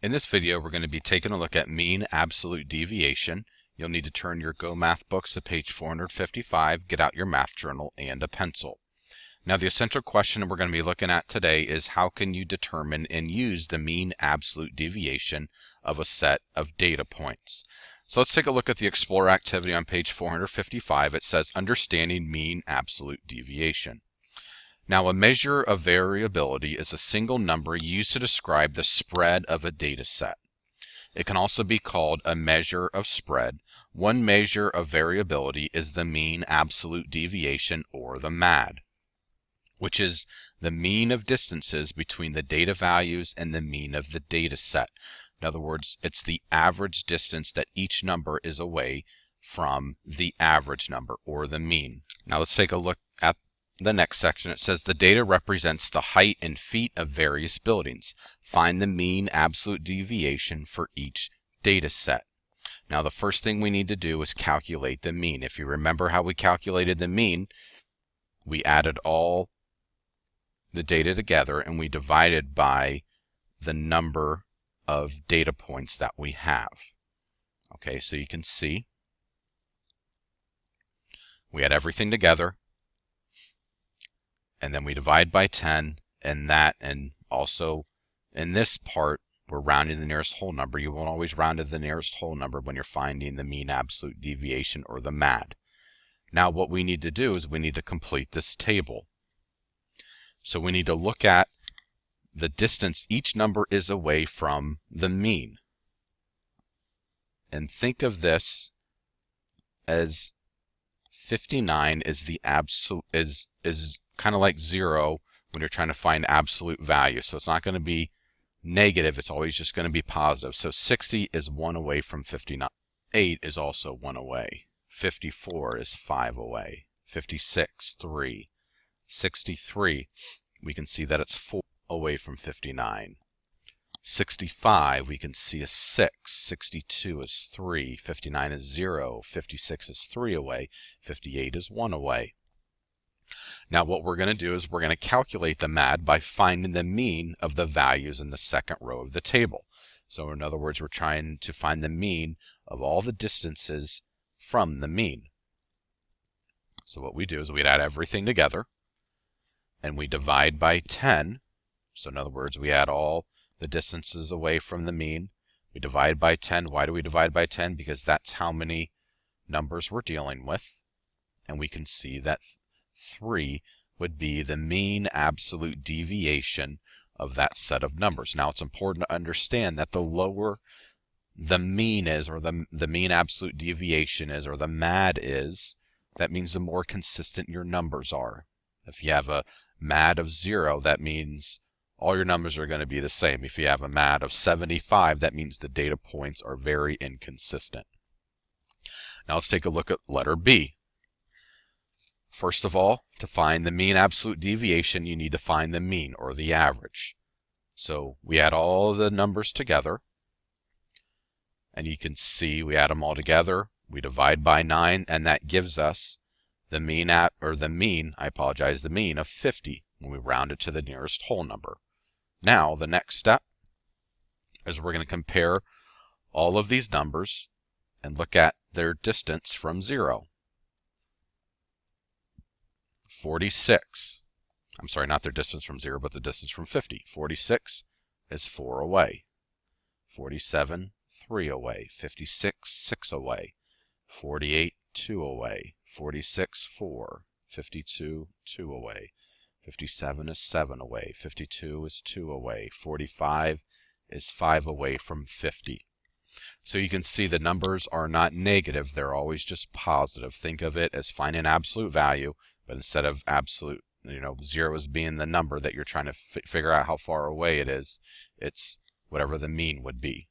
In this video, we're going to be taking a look at mean absolute deviation. You'll need to turn your Go Math books to page 455, get out your math journal and a pencil. Now, the essential question we're going to be looking at today is how can you determine and use the mean absolute deviation of a set of data points. So let's take a look at the Explore activity on page 455. It says understanding mean absolute deviation. Now, a measure of variability is a single number used to describe the spread of a data set. It can also be called a measure of spread. One measure of variability is the mean absolute deviation, or the MAD, which is the mean of distances between the data values and the mean of the data set. In other words, it's the average distance that each number is away from the average number, or the mean. Now let's take a look at the next section. It says the data represents the height in feet of various buildings. Find the mean absolute deviation for each data set. Now the first thing we need to do is calculate the mean. If you remember how we calculated the mean, we added all the data together and we divided by the number of data points that we have. Okay, so you can see we had everything together, and then we divide by 10, and also in this part we're rounding the nearest whole number. You won't always round to the nearest whole number when you're finding the mean absolute deviation, or the MAD. Now what we need to do is we need to complete this table. So we need to look at the distance each number is away from the mean. And think of this as 59 is the absolute is kind of like 0 when you're trying to find absolute value. So it's not going to be negative, it's always just going to be positive. So 60 is 1 away from 59. 8 is also 1 away. 54 is 5 away. 56, 3. 63, we can see that it's 4 away from 59. 65, we can see is 6. 62 is 3. 59 is 0. 56 is 3 away. 58 is 1 away. Now what we're going to do is we're going to calculate the MAD by finding the mean of the values in the second row of the table. So in other words, we're trying to find the mean of all the distances from the mean. So what we do is we add everything together and we divide by 10. So in other words, we add all the distances away from the mean. We divide by 10. Why do we divide by 10? Because that's how many numbers we're dealing with. And we can see that 3 would be the mean absolute deviation of that set of numbers. Now it's important to understand that the lower the mean is, or the mean absolute deviation is, or the MAD is, that means the more consistent your numbers are. If you have a MAD of 0, that means all your numbers are going to be the same. If you have a MAD of 75, that means the data points are very inconsistent. Now let's take a look at letter B. First of all, to find the mean absolute deviation, you need to find the mean, or the average. So we add all the numbers together, and you can see we add them all together. We divide by 9, and that gives us the mean the mean of 50 when we round it to the nearest whole number. Now the next step is we're going to compare all of these numbers and look at their distance from 0. 46. I'm sorry, not their distance from 0, but the distance from 50. 46 is 4 away. 47, 3 away. 56, 6 away. 48, 2 away. 46, 4. 52, 2 away. 57 is 7 away. 52 is 2 away. 45 is 5 away from 50. So you can see the numbers are not negative, they're always just positive. Think of it as finding absolute value, but instead of absolute, 0 as being the number that you're trying to figure out how far away it is, it's whatever the mean would be.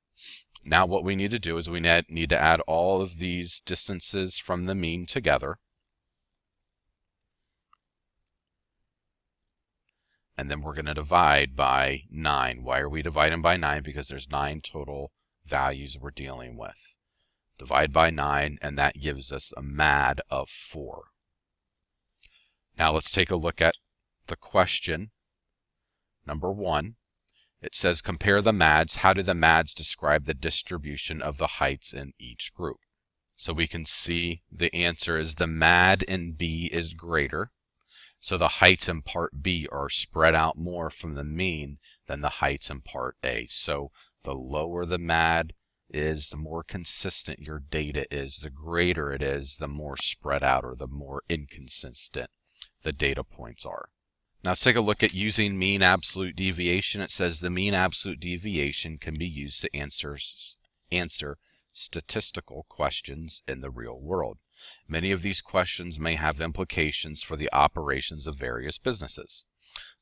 Now what we need to do is we need to add all of these distances from the mean together. And then we're going to divide by 9. Why are we dividing by 9? Because there's 9 total values we're dealing with. Divide by 9, and that gives us a MAD of 4. Now let's take a look at the question number 1. It says compare the MADs. How do the MADs describe the distribution of the heights in each group? So we can see the answer is the MAD in B is greater. So the heights in part B are spread out more from the mean than the heights in part A. So the lower the MAD is, the more consistent your data is. The greater it is, the more spread out or the more inconsistent the data points are. Now let's take a look at using mean absolute deviation. It says the mean absolute deviation can be used to answer statistical questions in the real world. Many of these questions may have implications for the operations of various businesses.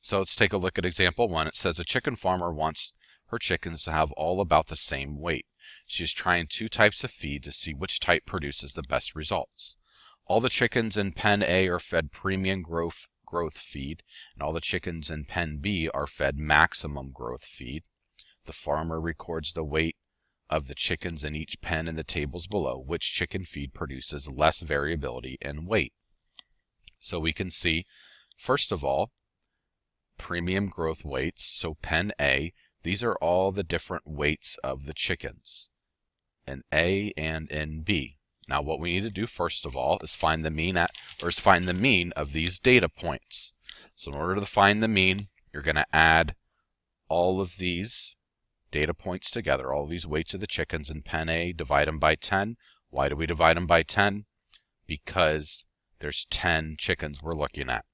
So let's take a look at example 1. It says a chicken farmer wants her chickens to have all about the same weight. She is trying 2 types of feed to see which type produces the best results. All the chickens in pen A are fed premium growth feed, and all the chickens in pen B are fed maximum growth feed. The farmer records the weight of the chickens in each pen in the tables below. Which chicken feed produces less variability in weight? So we can see, first of all, premium growth weights. So pen A, these are all the different weights of the chickens in A and in B. Now what we need to do first of all is find the mean of these data points. So in order to find the mean, you're going to add all of these data points together, all these weights of the chickens in pen A, divide them by 10. Why do we divide them by 10? Because there's 10 chickens we're looking at.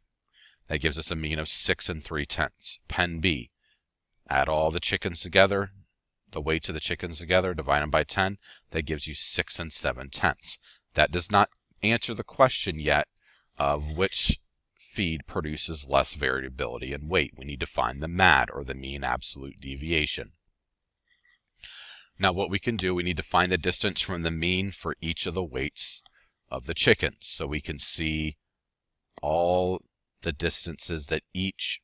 That gives us a mean of 6 3/10. Pen B, add all the chickens together, the weights of the chickens together, divide them by 10. That gives you 6 7/10. That does not answer the question yet of which feed produces less variability in weight. We need to find the MAD, or the mean absolute deviation. Now what we can do, we need to find the distance from the mean for each of the weights of the chickens. So we can see all the distances that each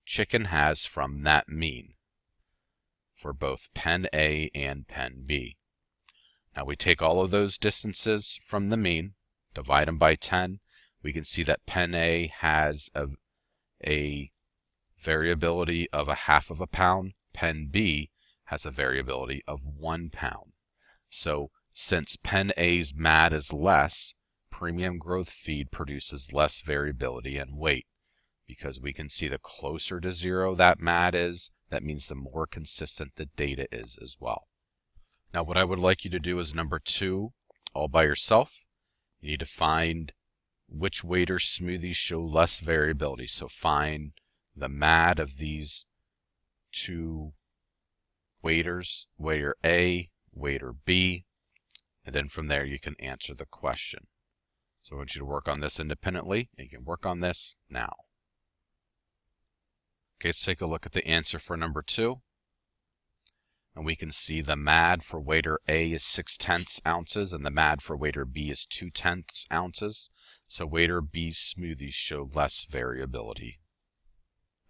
chicken has from that mean for both pen A and pen B. Now we take all of those distances from the mean, divide them by 10. We can see that pen A has a variability of 1/2 pound. Pen B has a variability of 1 pound. So since pen A's MAD is less, premium growth feed produces less variability in weight, because we can see the closer to 0 that MAD is, that means the more consistent the data is as well. Now what I would like you to do is number 2, all by yourself. You need to find which weight or smoothies show less variability. So find the MAD of these 2 weighters, waiter A, waiter B, and then from there you can answer the question. So I want you to work on this independently, and you can work on this now. Okay, let's take a look at the answer for number 2. And we can see the MAD for waiter A is 6/10 ounces, and the MAD for waiter B is 2/10 ounces. So waiter B's smoothies show less variability.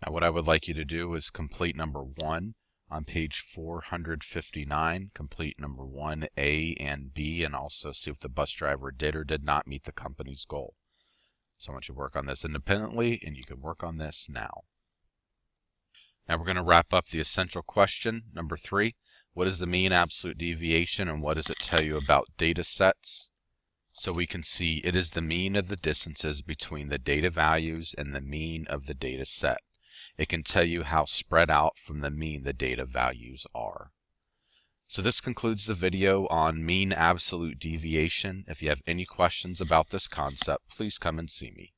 Now what I would like you to do is complete number 1 on page 459. Complete number 1, A and B, and also see if the bus driver did or did not meet the company's goal. So I want you to work on this independently, and you can work on this now. Now we're going to wrap up the essential question, number 3. What is the mean absolute deviation, and what does it tell you about data sets? So we can see it is the mean of the distances between the data values and the mean of the data set. It can tell you how spread out from the mean the data values are. So this concludes the video on mean absolute deviation. If you have any questions about this concept, please come and see me.